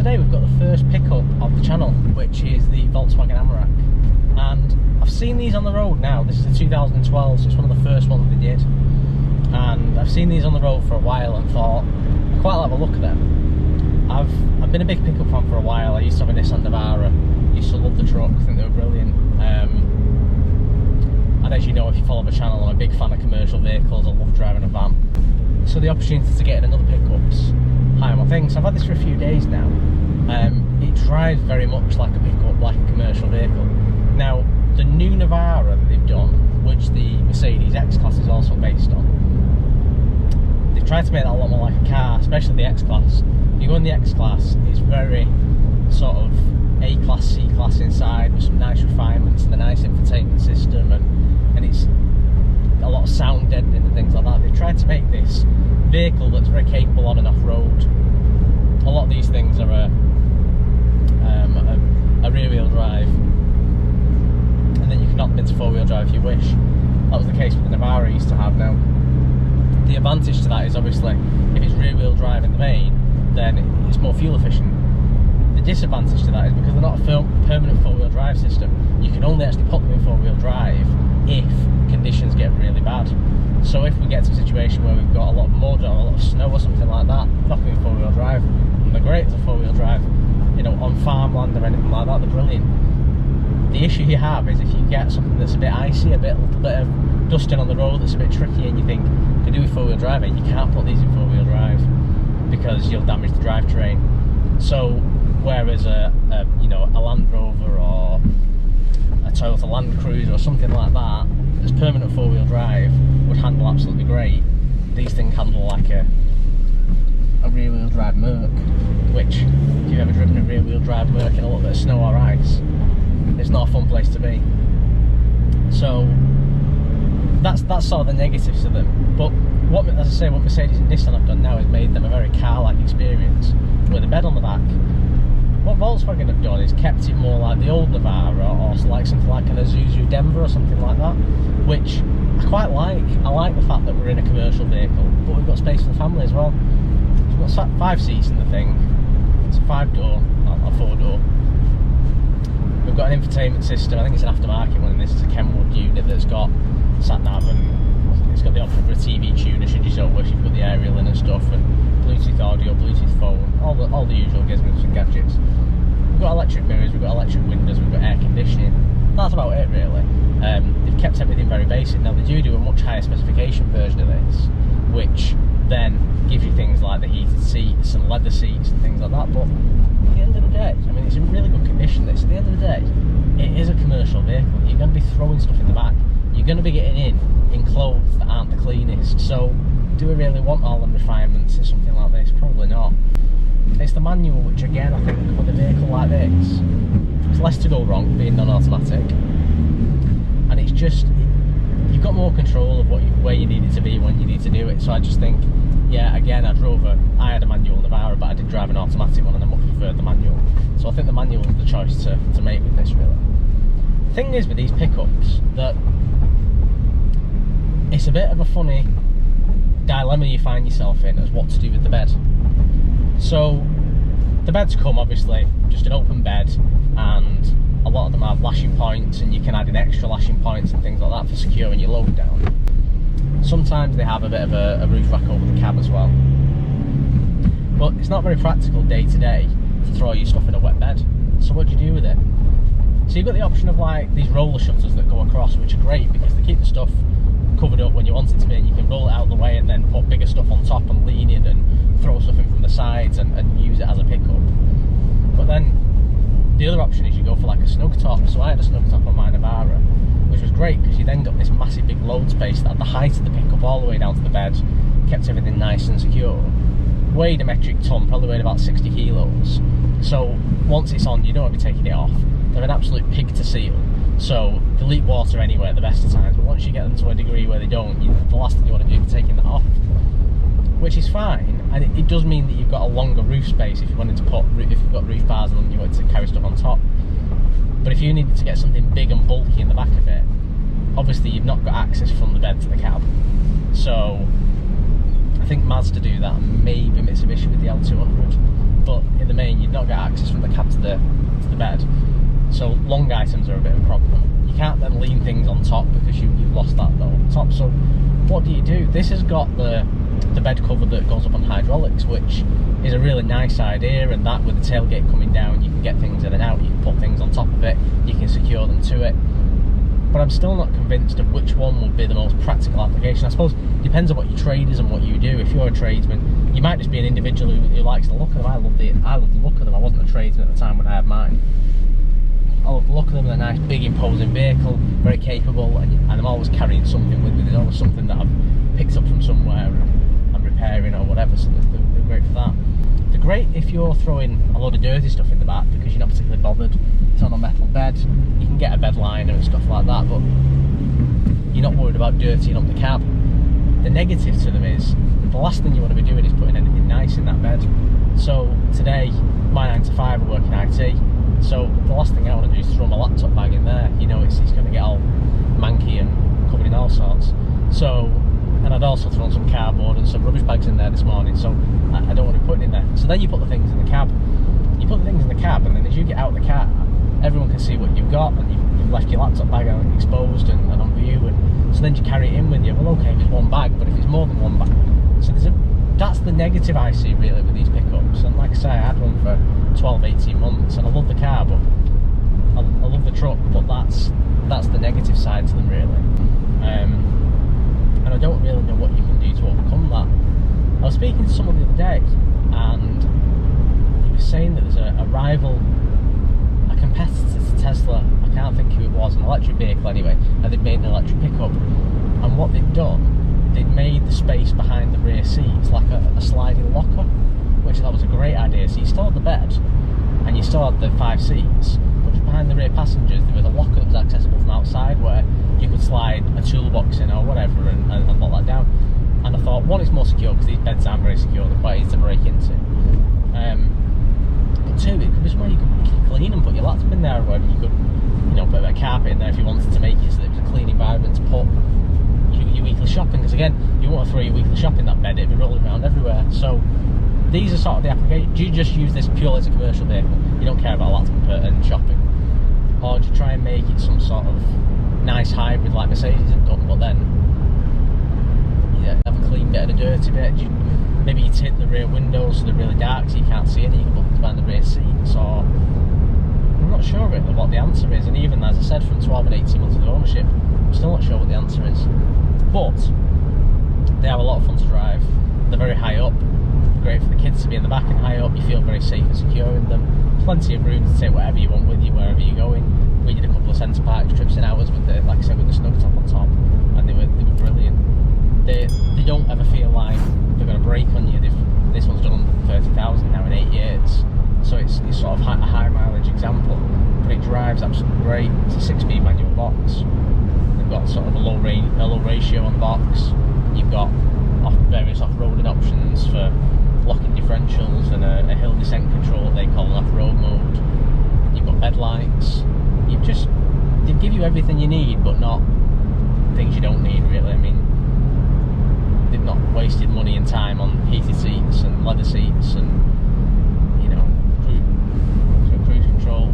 today we've got the first pickup of the channel, which is the Volkswagen Amarok. And I've seen these on the road now. This is a 2012, so it's one of the first ones they did. And I've seen these on the road for a while and thought, I quite like the look of them. I've been a big pickup fan for a while. I used to have a Nissan Navara, used to love the truck, I think they were brilliant. And as you know, if you follow the channel, I'm a big fan of commercial vehicles. I love driving a van. So the opportunity to get in another pickup's high on my thing. So I've had this for a few days now. It drives very much like a pickup, like a commercial vehicle. Now, the new Navara that they've done, which the Mercedes X-Class is also based on, they've tried to make that a lot more like a car, especially the X-Class. If you go in the X-Class, it's very sort of A-Class, C-Class inside, with some nice refinements and a nice infotainment system, and it's a lot of sound deadening and things like that. They've tried to make this vehicle that's very capable on and off-road. A lot of these things are a rear-wheel drive, and then you can knock them into four-wheel drive if you wish. That was the case with the Navara I used to have. Now, the advantage to that is obviously if it's rear-wheel drive in the main, then it's more fuel efficient. The disadvantage to that is because they're not a permanent four-wheel drive system, you can only actually put them in four-wheel drive if conditions get really bad. So if we get to a situation where we've got a lot of mud or a lot of snow or something like that, knock them in four-wheel drive, and they're great as a four-wheel drive. You know, on farmland or anything like that, they're brilliant. The issue you have is if you get something that's a bit icy, a little bit of dusting on the road that's a bit tricky, and you think, I can do with four-wheel drive, you can't put these in four-wheel drive because you'll damage the drivetrain. So whereas a Land Rover or a Toyota Land Cruiser or something like that, that's permanent four-wheel drive, would handle absolutely great, these things handle like a rear-wheel drive Merc, which, if you've ever driven a rear-wheel drive Merc in a little bit of snow or ice, it's not a fun place to be. So that's sort of the negatives to them. But as I say, what Mercedes and Nissan have done now is made them a very car-like experience with a bed on the back. What Volkswagen have done is kept it more like the old Navara, or like something like an Isuzu Denver or something like that, which I quite like. I like the fact that we're in a commercial vehicle, but we've got space for the family as well. We've got 5 seats in the thing. It's a 5-door, not a 4-door. We've got an infotainment system. I think it's an aftermarket one, and this is a Kenwood unit that's got sat-nav, and it's got the option for a TV tuner should you so wish. You've got the aerial in and stuff, and Bluetooth audio, Bluetooth phone, all the usual gizmos and gadgets. We've got electric mirrors, we've got electric windows, we've got air conditioning. That's about it really. They've kept everything very basic. Now they do a much higher specification version of this, which then gives you things like the heated seats and leather seats and things like that. But at the end of the day, I mean, it's in really good condition. This, at the end of the day, it is a commercial vehicle. You're going to be throwing stuff in the back. You're going to be getting in clothes that aren't the cleanest. So do we really want all them refinements in something like this? Probably not. It's the manual, which again, I think with a vehicle like this, it's less to go wrong being non-automatic, and it's just, you've got more control of where you need it to be when you need to do it. So I just think, yeah, again, I had a manual Navara, but I did drive an automatic one, and I much preferred the manual. So I think the manual is the choice to make with this, really. The thing is with these pickups, that it's a bit of a funny dilemma you find yourself in as what to do with the bed. So the beds come obviously just an open bed, and a lot of them have lashing points, and you can add in extra lashing points and things like that for securing your load down. Sometimes they have a bit of a roof rack over the cab as well, but it's not very practical day to day to throw your stuff in a wet bed. So what do you do with it? So you've got the option of like these roller shutters that go across, which are great because they keep the stuff covered up when you want it to be, and you can roll it out of the way and then put bigger stuff on top and lean in and throw stuff in from the sides and use it as a pickup. But then the other option is you go for like a snug top. So I had a snug top on my Navara, which was great because you then got this massive big load space that had the height of the pickup all the way down to the bed, kept everything nice and secure. Weighed a metric ton, probably weighed about 60 kilos. So once it's on, you don't want to be taking it off. They're an absolute pig to seal. So they leak water anywhere at the best of times, but once you get them to a degree where they don't, the last thing you want to do is taking that off, which is fine. And it does mean that you've got a longer roof space if you wanted to if you've got roof bars and you wanted to carry stuff on top. But if you needed to get something big and bulky in the back of it, obviously you've not got access from the bed to the cab. So I think Mazda do that, and maybe Mitsubishi with the L200. But in the main, you've not got access from the cab to the bed. So long items are a bit of a problem. You can't then lean things on top because you've lost that though on top. So what do? This has got the bed cover that goes up on hydraulics, which is a really nice idea, and that with the tailgate coming down, you can get things in and out, you can put things on top of it, you can secure them to it. But I'm still not convinced of which one would be the most practical application. I suppose it depends on what your trade is and what you do. If you're a tradesman, you might just be an individual who likes the look of them. I love the look of them. I wasn't a tradesman at the time when I had mine. I love the look of them. They're a nice, big, imposing vehicle, very capable, and I'm always carrying something with me. There's always something that I've picked up from somewhere and I'm repairing or whatever, so they're great for that. They're great if you're throwing a load of dirty stuff in the back because you're not particularly bothered. It's on a metal bed, you can get a bed liner and stuff like that, but you're not worried about dirtying up the cab. The negative to them is, the last thing you want to be doing is putting anything nice in that bed. So today, my 9 to 5 I work in IT, so the last thing I want to do is throw my laptop bag in there. You know, it's going to get all manky and covered in all sorts. So, and I'd also thrown some cardboard and some rubbish bags in there this morning, so I don't want to be putting it in there. So then you put the things in the cab. You put the things in the cab, and then as you get out of the car, everyone can see what you've got, and you've left your laptop bag out exposed and on view, and so then you carry it in with you. Well, okay, if it's one bag, but if it's more than one bag, so that's the negative I see really with these pickups. And like I say, I had one for 12-18 months, and I love the car, but I love the truck, but that's the negative side to them really. And I don't really know what you can do to overcome that. I was speaking to someone the other day, and he was saying that there's a rival, a competitor to Tesla, I can't think who it was, an electric vehicle anyway, and they'd made an electric pickup, and what they'd done, they'd made the space behind the rear seats like a sliding locker, which I thought was a great idea. So you still had the bed, and you still had the 5 seats, but just behind the rear passengers there was a locker that was accessible from outside where you could slide a toolbox in or whatever and lock that down. And I thought, one, it's more secure because these beds aren't very secure, they're quite easy to break into. But two, it could be somewhere you could clean and put your laptop in there, or whatever. You could, put a bit of carpet in there if you wanted to make it so that it was a clean environment to put your weekly shopping, because again, you want to throw your weekly shopping in that bed, it'd be rolling around everywhere. So these are sort of the application. Do you just use this purely as a commercial vehicle? You don't care about laptop and shopping? Or do you try and make it some sort of nice hybrid like Mercedes have done, but then have a clean bit and a dirty bit? Maybe you tint the rear windows so they're really dark so you can't see any, you can put them behind the rear seats, or I'm not sure really what the answer is. And even as I said, from 12 and 18 months of ownership, I'm still not sure what the answer is. But they have a lot of fun to drive, they're very high up, great for the kids to be in the back and high up, you feel very safe and secure in them, plenty of room to take whatever you want with you wherever you're going. We did a couple of centre parks trips in ours with the, like I said, with the snug top on top, and they were brilliant. They don't ever feel like they're going to break on you. This one's done 30,000 now in 8 years, so it's sort of a high mileage example, but it drives absolutely great. It's a 6-speed manual box. They've got sort of a low ratio on the box. You've got various off-roading options for locking differentials and a hill descent control they call an off-road mode. You've got bed lights. They give you everything you need, but not things you don't need really. I mean, they've not wasted money and time on heated seats and leather seats and cruise control.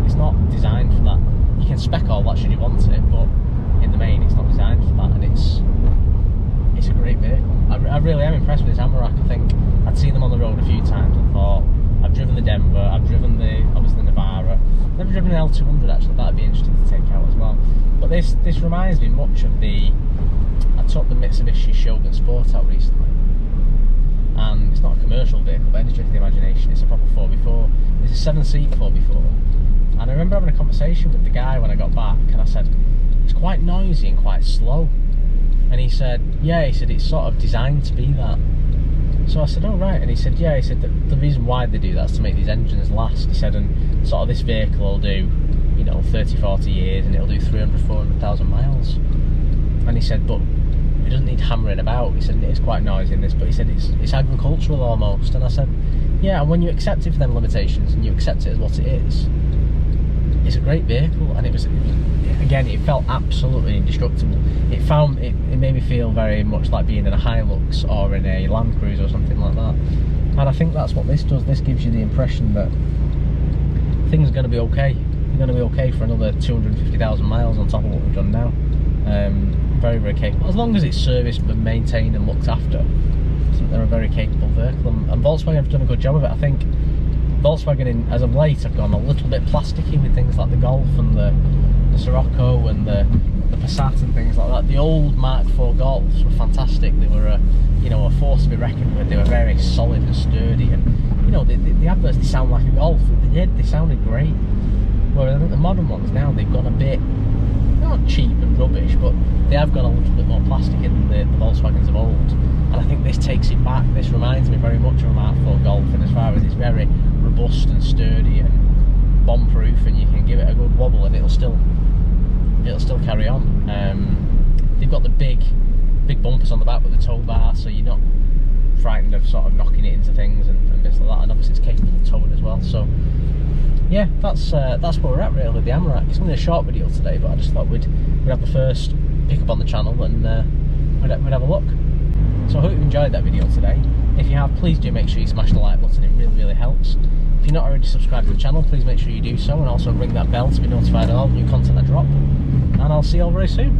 It's not designed for that. You can spec all that should you want it, but in the main it's not designed for that, and it's a great vehicle. I really am impressed with this Amarok. I think I'd seen them on the road a few times and thought, I've driven the Denver, I've driven obviously the Navara, never driven an L200 actually, that'd be interesting to take out as well. But this reminds me much of I took the Mitsubishi Shogun Sport out recently, and it's not a commercial vehicle by any stretch of the imagination, it's a proper 4x4, it's a 7-seat 4x4, and I remember having a conversation with the guy when I got back, and I said, it's quite noisy and quite slow, and he said, yeah, he said it's sort of designed to be that. So I said, oh right, and he said, yeah, he said that the reason why they do that is to make these engines last. He said, and sort of this vehicle will do 30-40 years and it'll do 300-400,000 miles. And he said, but it doesn't need hammering about. He said, it's quite noisy in this, but he said it's agricultural almost. And I said, yeah, and when you accept it for them limitations and you accept it as what it is, it's a great vehicle. And it was again, it felt absolutely indestructible. It made me feel very much like being in a Hilux or in a Land Cruiser or something like that. And I think that's what this does. This gives you the impression that things are going to be okay. They're going to be okay for another 250,000 miles on top of what we've done now. Very, very capable. As long as it's serviced and maintained and looked after, I think they're a very capable vehicle. And Volkswagen have done a good job of it. I think Volkswagen, as of late, have gone a little bit plasticky with things like the Golf and the Scirocco and the Passat and things like that. The old Mark IV Golfs were fantastic. They were a force to be reckoned with. They were very solid and sturdy, and the adverts, they sound like a Golf. They sounded great. Whereas I think the modern ones now, they've gone a bit, not cheap and rubbish, but they have gone a little bit more plastic in the Volkswagens of old. And I think this takes it back. This reminds me very much of a Mark IV Golf, and as far as it's very robust and sturdy and bomb-proof, and you can give it a good wobble and it'll still carry on. They've got the big bumpers on the back with the tow bar, so you're not frightened of sort of knocking it into things and bits like that. And obviously it's capable of towing as well. So yeah, that's where we're at really with the Amarok. It's only a short video today, but I just thought we'd have the first pick up on the channel and we'd have a look. So I hope you enjoyed that video today. If you have, please do make sure you smash the like button. It really, really helps. If you're not already subscribed to the channel, please make sure you do so, and also ring that bell to be notified of all new content I drop. And I'll see you all very soon.